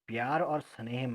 प्यार और स्नेह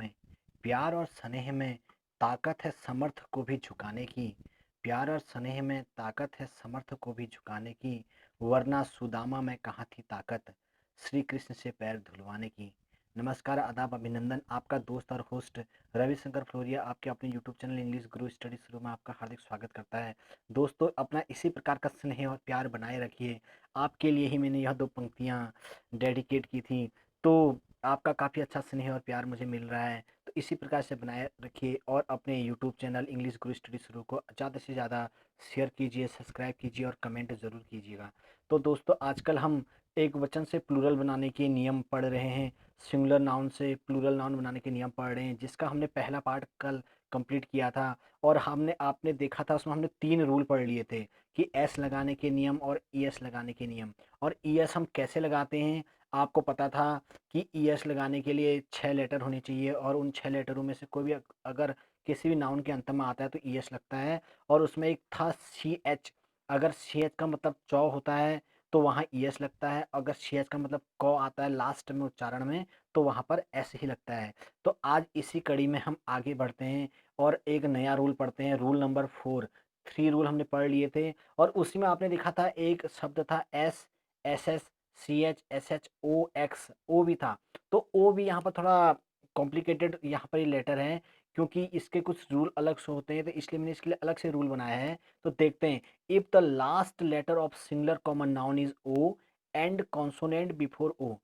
में ताकत है समर्थ को भी झुकाने की। प्यार और स्नेह में ताकत है समर्थ को भी झुकाने की, वरना सुदामा में कहाँ थी ताकत श्री कृष्ण से पैर धुलवाने की। नमस्कार, आदाब, अभिनंदन। आपका दोस्त और होस्ट रविशंकर फ्लोरिया आपके अपने यूट्यूब चैनल इंग्लिश गुरु स्टडी शुरू में आपका हार्दिक स्वागत करता है। दोस्तों, अपना इसी प्रकार का स्नेह और प्यार बनाए रखिए। आपके लिए ही मैंने यह दो पंक्तियाँ डेडिकेट की थी, तो आपका काफ़ी अच्छा स्नेह और प्यार मुझे मिल रहा है। तो इसी प्रकार से बनाए रखिए और अपने यूट्यूब चैनल इंग्लिश गुरु स्टडी शुरू को ज़्यादा से ज़्यादा शेयर कीजिए, सब्सक्राइब कीजिए और कमेंट ज़रूर कीजिएगा। तो दोस्तों, आजकल हम एक वचन से प्लूरल बनाने के नियम पढ़ रहे हैं, सिंगुलर नाउन से प्लूरल नाउन बनाने के नियम पढ़ रहे हैं, जिसका हमने पहला पार्ट कल कंप्लीट किया था। और आपने देखा था, उसमें हमने 3 रूल पढ़ लिए थे कि एस लगाने के नियम और ई एस लगाने के नियम। और ई एस हम कैसे लगाते हैं, आपको पता था कि ई एस लगाने के लिए 6 लेटर होने चाहिए, और उन 6 लेटरों में से कोई भी अगर किसी भी नाउन के अंत में आता है तो ई एस लगता है। और उसमें एक था सी एच, अगर सी एच का मतलब चौ होता है तो वहाँ ई एस लगता है, अगर सी एच का मतलब कौ आता है लास्ट में उच्चारण में तो वहाँ पर एस ही लगता है। तो आज इसी कड़ी में हम आगे बढ़ते हैं और एक नया रूल पढ़ते हैं, रूल नंबर 4। 3 रूल हमने पढ़ लिए थे और उसी में आपने देखा था एक शब्द था S, S S, C H, S H, O X, O भी था। तो ओ भी यहाँ पर थोड़ा कॉम्प्लिकेटेड यहाँ पर ये लेटर है, क्योंकि इसके कुछ रूल अलग से होते हैं, तो इसलिए मैंने इसके लिए अलग से रूल बनाया है। तो देखते हैं, if the last letter of singular common noun is O and consonant before O,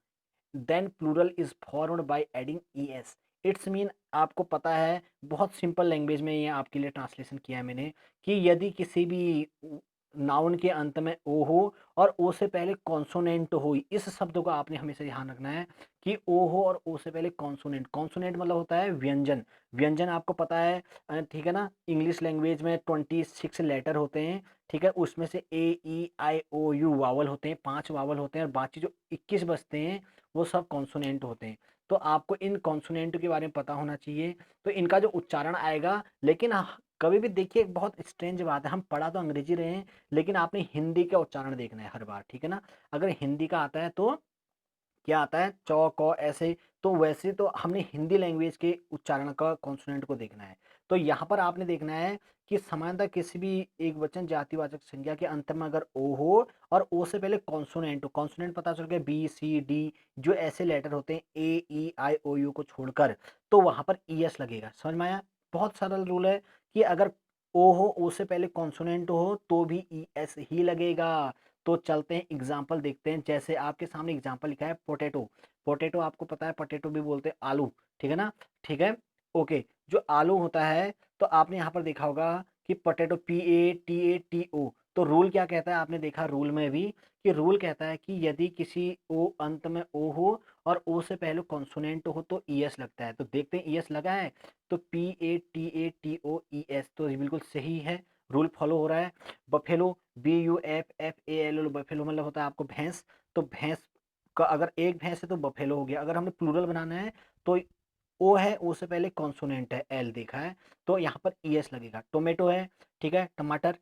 then plural is formed by adding E S. It's mean, आपको पता है, बहुत सिंपल लैंग्वेज में ये आपके लिए ट्रांसलेशन किया है मैंने, कि यदि किसी भी नाउन के अंत में ओ हो और ओ से पहले कॉन्सोनेंट हो, इस शब्द को आपने हमेशा ध्यान रखना है कि ओ हो और ओ से पहले कॉन्सोनेंट। कॉन्सोनेंट मतलब होता है व्यंजन। व्यंजन आपको पता है, ठीक है ना। इंग्लिश लैंग्वेज में 26 लेटर होते हैं, ठीक है। उसमें से ए ई आई ओ यू वावल होते हैं, 5 वावल होते हैं, और बाकी जो 21 बचते हैं वो सब कॉन्सोनेंट होते हैं। तो आपको इन कॉन्सोनेंट के बारे में पता होना चाहिए, तो इनका जो उच्चारण आएगा। लेकिन कभी भी देखिए, एक बहुत स्ट्रेंज बात है, हम पढ़ा तो अंग्रेजी रहे हैं लेकिन आपने हिंदी का उच्चारण देखना है हर बार, ठीक है ना। अगर हिंदी का आता है तो क्या आता है, चौ कौ ऐसे, तो वैसे तो हमने हिंदी लैंग्वेज के उच्चारण का कॉन्सोनेंट को देखना है। तो यहाँ पर आपने देखना है कि समानतः किसी भी एक वचन जातिवाचक संज्ञा के अंत में अगर ओ हो और ओ से पहले कॉन्सोनेंट हो, कॉन्सोनेंट पता चल गया बी सी डी, जो ऐसे लेटर होते हैं ए ई आई ओ यू को छोड़कर, तो वहां पर ई एस लगेगा। समझ में आया? बहुत सरल रूल है कि अगर ओ हो, ओ से पहले कॉन्सोनेंट हो तो भी ई एस ही लगेगा। तो चलते हैं, एग्जाम्पल देखते हैं। जैसे आपके सामने एग्जाम्पल लिखा है पोटैटो। पोटैटो आपको पता है, पोटैटो भी बोलते हैं आलू, ठीक है ना। ठीक है, ओके। जो आलू होता है, तो आपने यहाँ पर देखा होगा कि पोटैटो, PATATO। तो रूल क्या कहता है, आपने देखा रूल में भी कि रूल कहता है कि यदि किसी ओ अंत में ओ हो और ओ से पहले कॉन्सोनेंट हो तो ई एस लगता है। तो देखते हैं ई एस लगा है, तो PATATOES, तो ये बिल्कुल सही है, रूल फॉलो हो रहा है। बफेलो, BUFFALO, बफेलो मतलब होता है आपको भैंस। तो भैंस का अगर एक भैंस है तो बफेलो हो गया। अगर हमने प्लूरल बनाना है तो ओ है, ओ से पहले कॉन्सोनेंट है, एल देखा है, तो यहाँ पर ई एस लगेगा। टोमेटो है, ठीक है, टमाटर,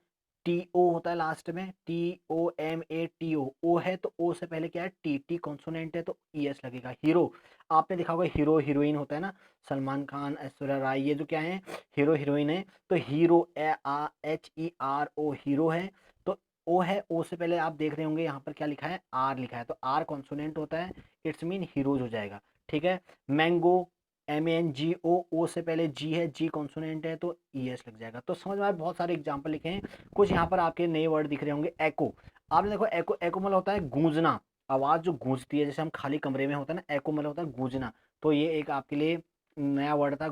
TO होता है लास्ट में, TOMATO, ओ है तो ओ से पहले क्या है, TT कॉन्सोनेंट है तो ई एस लगेगा। हीरो, आपने देखा होगा हीरो हीरोइन होता है ना, सलमान खान, ऐश्वर्या राय, ये जो क्या है, हीरो हीरोइन है। तो हीरो, HERO, हीरो है। तो ओ है, ओ से पहले आप देख रहे होंगे यहाँ पर क्या लिखा है, आर लिखा है, तो आर कॉन्सोनेंट होता है, इट्स मीन हीरोज हो जाएगा। ठीक है, मैंगो, MANGO, ओ से पहले जी है, जी कॉन्सोनेंट है तो ई एस लग जाएगा। तो समझ में आए, बहुत सारे एग्जाम्पल लिखे हैं। कुछ यहाँ पर आपके नए वर्ड दिख रहे होंगे, एको। आपने देखो एको, एको मतलब होता है गूंजना, आवाज जो गूंजती है, जैसे हम खाली कमरे में होता है ना, एको मतलब होता है गूंजना। तो ये एक आपके लिए नया वर्ड था,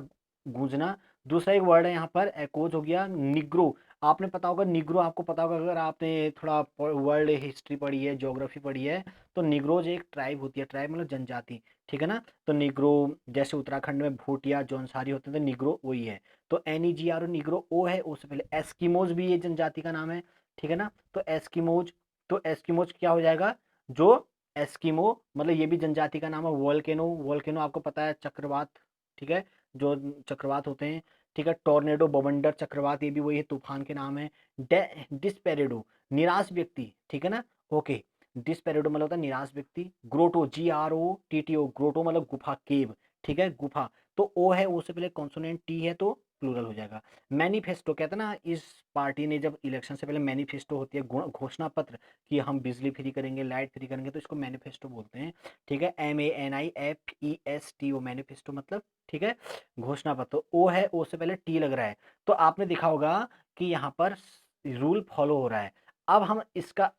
गूंजना। दूसरा एक वर्ड है यहाँ पर, एकोज हो गया। निग्रो, आपने पता होगा, निग्रो आपको पता होगा अगर आपने थोड़ा वर्ल्ड हिस्ट्री पढ़ी है, ज्योग्राफी पढ़ी है, तो निग्रोज एक ट्राइब होती है, ट्राइब मतलब जनजाति, ठीक है ना। तो निग्रो, जैसे उत्तराखंड में भूटिया जौनसारी होते हैं तो निग्रो वही है। तो NEGRO, निग्रो ओ है, ओ से पहले। एस्किमोज भी ये जनजाति का नाम है, ठीक है ना। तो एस्किमोज, तो एस्किमोज क्या हो जाएगा, जो एस्किमो मतलब ये भी जनजाति का नाम है। वोल्केनो, वोल्केनो आपको पता है चक्रवात, ठीक है, जो चक्रवात होते हैं, ठीक है। टोर्नेडो, बवंडर, चक्रवात, ये भी वही है, तूफान के नाम है। डिस्पेरिडो, निराश व्यक्ति, ठीक है ना, ओके। डिस्पेरिडो मतलब होता है निराश व्यक्ति। ग्रोटो, GROTTO, ग्रोटो मतलब गुफा, केव, ठीक है, गुफा, तो ओ है, ओ से पहले कॉन्सोनेंट टी है तो प्लूरल हो जाएगा। मैनिफेस्टो कहते हैं ना, इस पार्टी ने जब इलेक्शन से पहले मैनिफेस्टो होती है घोषणा पत्र कि हम बिजली फ्री करेंगे, लाइट फ्री करेंगे, तो इसको मैनिफेस्टो बोलते हैं। ठीक है, MANIFESTO मैनिफेस्टो मतलब, ठीक है, घोषणा पत्र। ओ है, ओ से पहले टी लग रहा है, तो आपने देखा होगा कि यहाँ पर रूल फॉलो हो रहा है। अब हम इसका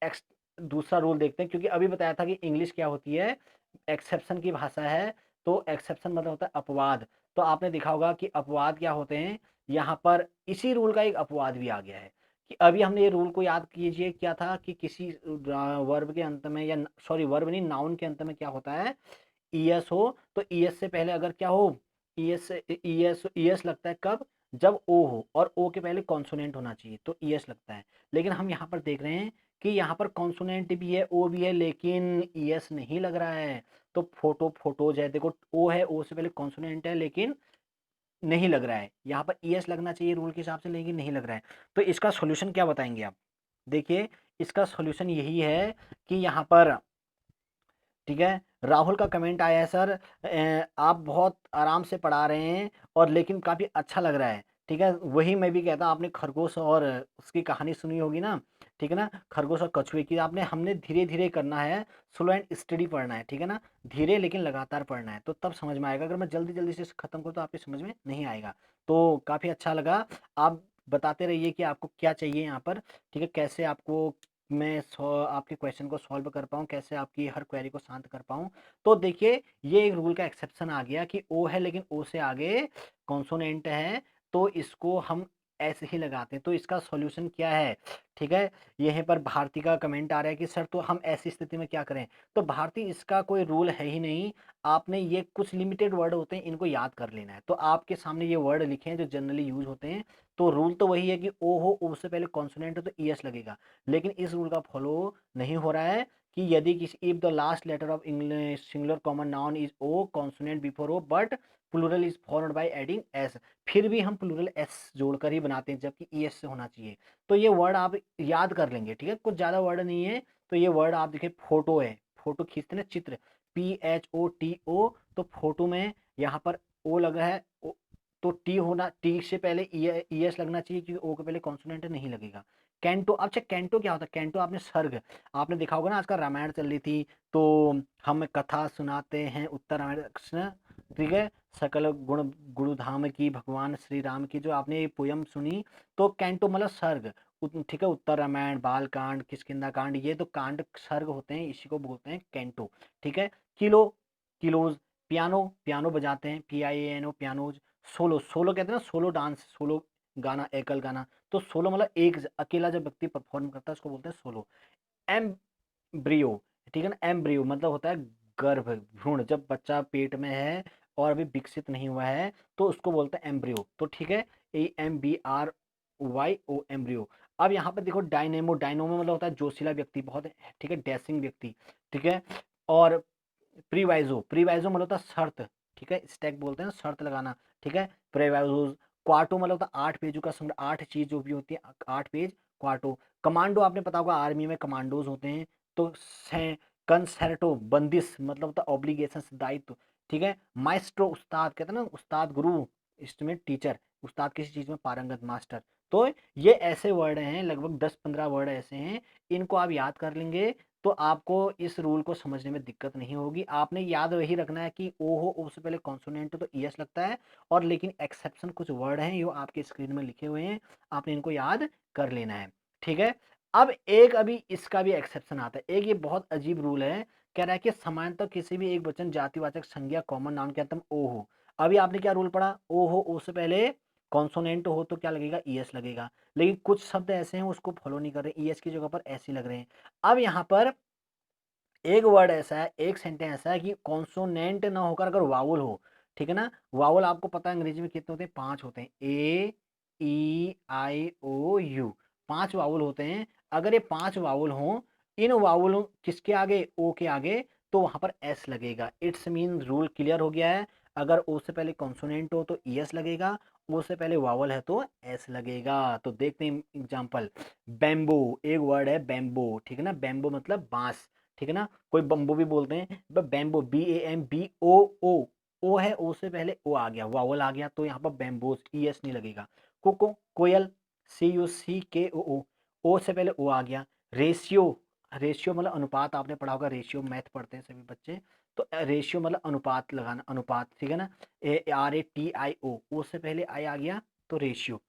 दूसरा रूल देखते हैं, क्योंकि अभी बताया था कि इंग्लिश क्या होती है, एक्सेप्शन की भाषा है। तो एक्सेप्शन मतलब होता है अपवाद। तो आपने देखा होगा कि अपवाद क्या होते हैं, यहाँ पर इसी रूल का एक अपवाद भी आ गया है कि अभी हमने ये रूल को याद कीजिए, क्या था कि किसी वर्ब के अंत में, या सॉरी वर्ब नहीं, नाउन के अंत में क्या होता है, ईएस हो, तो ईएस से पहले अगर क्या हो, ईएस ईएस ईएस लगता है कब, जब ओ हो, और ओ के पहले कॉन्सोनेंट होना चाहिए तो ईएस लगता है। लेकिन हम यहाँ पर देख रहे हैं कि यहाँ पर कॉन्सोनेंट भी है, ओ भी है, लेकिन ईएस नहीं लग रहा है। तो फोटोज है, देखो ओ है, ओ से पहले कॉन्सोनेंट है लेकिन नहीं लग रहा है, यहाँ पर ईएस लगना चाहिए रूल के हिसाब से, लेकिन नहीं लग रहा है। तो इसका सॉल्यूशन क्या बताएंगे आप? देखिए, इसका सॉल्यूशन यही है कि यहाँ पर, ठीक है, राहुल का कमेंट आया है, सर आप बहुत आराम से पढ़ा रहे हैं और लेकिन काफ़ी अच्छा लग रहा है। ठीक है, वही मैं भी कहता, आपने खरगोश और उसकी कहानी सुनी होगी ना, ठीक है ना, खरगोश और कछुए की, आपने हमने धीरे धीरे करना है, स्लो एंड स्टडी पढ़ना है, ठीक है ना, धीरे लेकिन लगातार पढ़ना है, तो तब समझ में आएगा। अगर मैं जल्दी जल्दी से खत्म करूँ तो आपकी समझ में नहीं आएगा। तो काफ़ी अच्छा लगा, आप बताते रहिए कि आपको क्या चाहिए यहाँ पर, ठीक है, कैसे आपको मैं आपके क्वेश्चन को सॉल्व कर पाऊँ, कैसे आपकी हर क्वेरी को शांत कर पाऊँ। तो देखिए, ये एक रूल का एक्सेप्शन आ गया कि ओ है लेकिन ओ से आगे कॉन्सोनेंट है, तो इसको हम ऐसे ही लगाते हैं। तो इसका सॉल्यूशन क्या है, ठीक है, यहीं पर भारती का कमेंट आ रहा है कि सर तो हम ऐसी स्थिति में क्या करें। तो भारती, इसका कोई रूल है ही नहीं, आपने ये कुछ लिमिटेड वर्ड होते हैं, इनको याद कर लेना है। तो आपके सामने ये वर्ड लिखे हैं जो जनरली यूज होते हैं, तो रूल तो वही है कि ओ हो, ओ से पहले कॉन्सोनेंट है तो ईएस लगेगा। लेकिन इस रूल का फॉलो नहीं हो रहा है कि यदि किसी, if the last letter of English singular common noun is O, consonant before O, but plural is followed by adding S, फिर भी हम प्लूरल एस जोड़कर ही बनाते हैं, जबकि ई एस से होना चाहिए। तो ये वर्ड आप याद कर लेंगे, ठीक है, कुछ ज़्यादा वर्ड नहीं है। तो ये वर्ड आप देखिए, फोटो है, फोटो खींचते ना, चित्र, PHOTO, तो फोटो में यहाँ पर ओ लगा है, तो टी होना, टी से पहले ई एस लगना चाहिए, क्योंकि ओ के पहले कॉन्सोनेंट नहीं लगेगा। कैंटो, अच्छा कैंटो क्या होता है, कैंटो आपने सर्ग, आपने देखा होगा ना, आजकल रामायण चल रही थी, तो हम कथा सुनाते हैं उत्तर रामायण कृष्ण, ठीक है, सकल गुण गुरुधाम की, भगवान श्री राम की, जो आपने ये पोयम सुनी, तो कैंटो मतलब सर्ग, ठीक है, उत्तर रामायण, बाल कांड, किष्किंधा कांड, ये तो कांड सर्ग होते हैं, इसी को बोलते हैं कैंटो। ठीक है, किलो, किलोज, पियानो, पियानो बजाते हैं, PIANO, पियानोज। सोलो, सोलो कहते हैं ना, सोलो डांस, सोलो गाना, एकल गाना, तो सोलो मतलब एक अकेला जब व्यक्ति परफॉर्म करता है उसको बोलते हैं सोलो। एम्ब्रियो, ठीक है ना, एम्ब्रियो मतलब होता है गर्भ, भ्रूण, जब बच्चा पेट में है और अभी विकसित नहीं हुआ है तो उसको बोलते हैं एम्ब्रियो। तो ठीक है, AMBRYO, एम्ब्रियो। अब यहाँ पर देखो, डायनेमो, डायनोमो मतलब होता है जोशीला व्यक्ति, बहुत, ठीक है, डैशिंग व्यक्ति, ठीक है। और प्रीवाइजो, प्रीवाइजो मतलब होता है शर्त, ठीक है, स्टैक बोलते हैं शर्त लगाना, ठीक है, प्रीवाइजो। क्वार्टो मतलब होता है 8 पेजों का संग्रह, 8 चीज जो भी होती है, 8 पेज, क्वार्टो। कमांडो, आपने पता होगा आर्मी में कमांडोज होते हैं, तो कंसर्टो, बंदिश मतलब होता है ऑब्लिगेशन, दायित्व, ठीक है। माइस्ट्रो, उस्ताद, कहते हैं ना उस्ताद, गुरु, इंस्ट्रूमेंट टीचर, उस्ताद किसी चीज में पारंगत, मास्टर। तो ये ऐसे वर्ड हैं, लगभग 10-15 वर्ड ऐसे हैं, इनको आप याद कर लेंगे तो आपको इस रूल को समझने में दिक्कत नहीं होगी। आपने याद वही रखना है कि ओ हो, ओ से पहले कॉन्सोनेंट तो ईएस लगता है, और लेकिन एक्सेप्शन कुछ वर्ड हैं जो आपके स्क्रीन में लिखे हुए हैं, आपने इनको याद कर लेना है, ठीक है। अब एक अभी इसका भी एक्सेप्शन आता है, एक ये बहुत अजीब रूल है, कह रहा है कि समानतः किसी भी एक वचन जातिवाचक संज्ञा कॉमन नाउन के अंत में ओ हो। अभी आपने क्या रूल पढ़ा, ओ हो, ओ से पहले कॉन्सोनेंट हो तो क्या लगेगा, ईएस लगेगा। लेकिन कुछ शब्द ऐसे हैं उसको फॉलो नहीं कर रहे, ईएस की जगह पर ऐसे लग रहे हैं। अब यहाँ पर एक वर्ड ऐसा है, एक सेंटेंस ऐसा है कि कॉन्सोनेंट ना होकर अगर वावल हो, ठीक है ना, वावल आपको पता है अंग्रेजी में कितने होते हैं, 5 होते हैं, A E I O U, 5 vowel होते हैं। अगर ये 5 वावल हों, इन वावलों किसके आगे, ओ के आगे, तो वहां पर एस लगेगा। इट्स मीन रूल क्लियर हो गया है, अगर ओ से पहले कॉन्सोनेंट हो तो ईएस लगेगा, ओ से पहले वावल है तो एस लगेगा। तो देखते हैं एग्जाम्पल, बैम्बो, एक वर्ड है बैम्बो, ठीक है ना, बैम्बो मतलब बांस, ठीक है ना, कोई बम्बो भी बोलते हैं, बैम्बो, BAMBOO, ओ है, ओ से पहले ओ आ गया, वावल आ गया, तो यहाँ पर बैम्बूज, ईएस नहीं लगेगा। कोको, कोयल, CUCKOO, ओ से पहले ओ आ गया। रेशियो, रेशियो मतलब अनुपात, आपने पढ़ा होगा, रेशियो मैथ पढ़ते हैं सभी बच्चे, तो रेशियो मतलब अनुपात लगाना, अनुपात, ठीक है ना। RATIO, ओ से पहले आई आ गया तो रेशियो।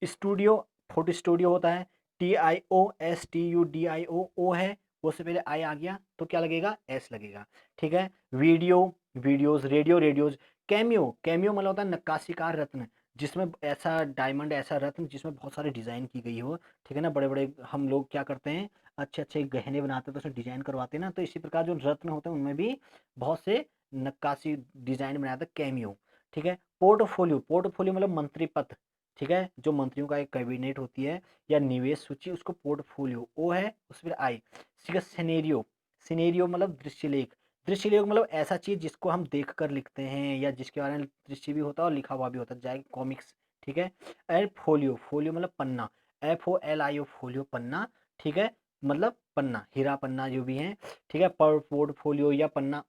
स्टूडियो, फोटो स्टूडियो होता है, TIOSTUDIO, ओ है, ओ से पहले आई आ गया तो क्या लगेगा, एस लगेगा, ठीक है। Video, videos, radio, radios. Cameo, cameo मतलब होता है नक्काशीकार रत्न, जिसमें ऐसा डायमंड, ऐसा रत्न जिसमें बहुत सारे डिजाइन की गई हो, ठीक है ना। बड़े बड़े हम लोग क्या करते हैं, अच्छे अच्छे गहने बनाते हैं तो उसमें डिजाइन करवाते हैं ना, तो इसी प्रकार जो रत्न होते हैं उनमें भी बहुत से नक्काशी डिजाइन बनाया था, कैमियो, ठीक है। पोर्टफोलियो, पोर्टफोलियो मतलब मंत्री पद, ठीक है, जो मंत्रियों का एक कैबिनेट होती है या निवेश सूची, उसको पोर्टफोलियो, ओ है उस पर आई। ठीक है। सिनेरियो, सिनेरियो मतलब दृश्यलेख, दृश्यलेख मतलब ऐसा चीज जिसको हम देख कर लिखते हैं या जिसके बारे में दृश्य भी होता है और लिखा हुआ भी होता है, चाहे कॉमिक्स, ठीक है। एंड फोलियो, फोलियो मतलब पन्ना, FOLIO, फोलियो पन्ना, ठीक है, मतलब पन्ना, हीरा पन्ना जो भी है, ठीक है, पोर्टफोलियो या पन्ना,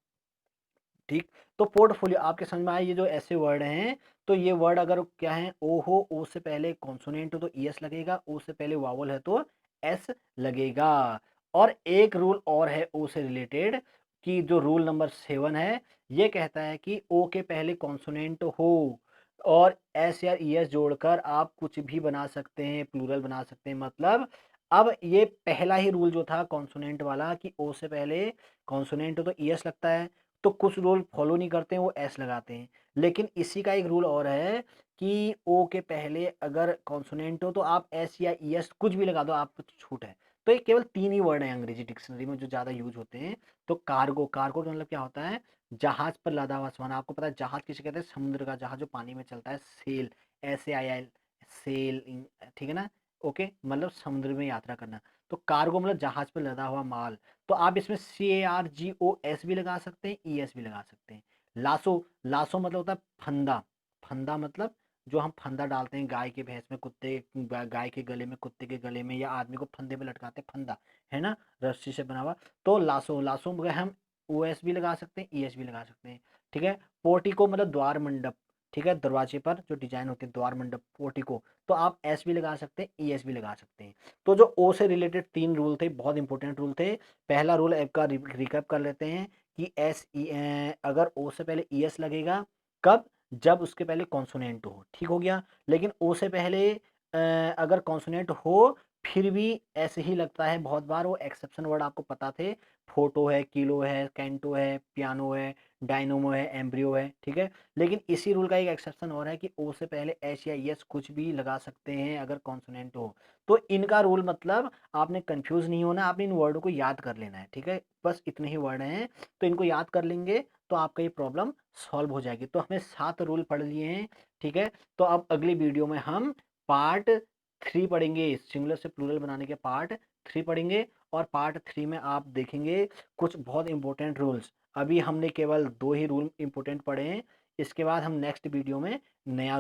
ठीक। तो पोर्टफोलियो आपके समझ में आए, ये जो ऐसे वर्ड हैं, तो ये वर्ड अगर क्या है, ओ हो, ओ से पहले कॉन्सोनेंट हो तो ES लगेगा, ओ से पहले वावल है तो S लगेगा। और एक रूल और है ओ से रिलेटेड, कि जो रूल नंबर 7 है, ये कहता है कि ओ के पहले कॉन्सोनेंट हो और S या ES जोड़कर आप कुछ भी बना सकते हैं, प्लूरल बना सकते हैं, मतलब अब ये पहला ही रूल जो था कॉन्सोनेंट वाला, कि ओ से पहले कॉन्सोनेंट हो तो ES लगता है, तो कुछ रूल फॉलो नहीं करते हैं, वो एस लगाते हैं। लेकिन इसी का एक रूल और है कि ओ के पहले अगर कॉन्सोनेंट हो तो आप एस या ES कुछ भी लगा दो, आपको छूट है। तो ये केवल 3 ही वर्ड हैं अंग्रेजी डिक्शनरी में जो ज़्यादा यूज होते हैं। तो कार्गो, कार्गो का मतलब क्या होता है, जहाज पर लदा हुआ सामान। आपको पता है जहाज किसे कहते हैं, समुद्र का जहाज जो पानी में चलता है। सेल, SAIL, सेल, ठीक है ना। ओके, मतलब समुद्र में यात्रा करना। तो कार्गो मतलब जहाज पर लदा हुआ माल। तो आप इसमें CARGOS भी लगा सकते हैं, ES भी लगा सकते हैं। लासो, लासो मतलब होता है फंदा, फंदा मतलब जो हम फंदा डालते हैं गाय के भैंस में, कुत्ते, गाय के गले में, कुत्ते के गले में, या आदमी को फंदे पे लटकाते हैं, फंदा है ना, रस्सी से बना हुआ। तो लासो, लासो में हम OS भी लगा सकते हैं, ES भी लगा सकते हैं, ठीक है। पोर्टिको मतलब द्वार मंडप, ठीक है, दरवाजे पर जो डिजाइन होती है, द्वार मंडप, पोर्टिको, तो आप S भी लगा सकते हैं, ES भी लगा सकते हैं। तो जो ओ से रिलेटेड 3 रूल थे, बहुत इंपॉर्टेंट रूल थे। पहला रूल आपका रिकैप कर लेते हैं कि अगर ओ से पहले ES लगेगा, कब, जब उसके पहले कॉन्सोनेंट हो, ठीक हो गया। लेकिन ओ से पहले अगर कॉन्सोनेंट हो फिर भी ऐसे ही लगता है बहुत बार, वो एक्सेप्शन वर्ड आपको पता थे, फोटो है, किलो है, कैंटो है, पियानो है, डायनोमो है, एम्ब्रियो है, ठीक है। लेकिन इसी रूल का एक एक्सेप्शन और है कि ओ से पहले एस या ES कुछ भी लगा सकते हैं अगर कॉन्सोनेंट हो। तो इनका रूल मतलब आपने कंफ्यूज नहीं होना, आपने इन वर्डों को याद कर लेना है, ठीक है। बस इतने ही वर्ड हैं, तो इनको याद कर लेंगे तो आपका ये प्रॉब्लम सॉल्व हो जाएगी। तो हमने 7 रूल पढ़ लिए हैं, ठीक है। तो अब अगली वीडियो में हम पार्ट 3 पढ़ेंगे, सिंगुलर से प्लूरल बनाने के पार्ट 3 पढ़ेंगे। और पार्ट 3 में आप देखेंगे कुछ बहुत इंपॉर्टेंट रूल्स। अभी हमने केवल 2 ही रूल इंपॉर्टेंट पढ़े हैं, इसके बाद हम नेक्स्ट वीडियो में नया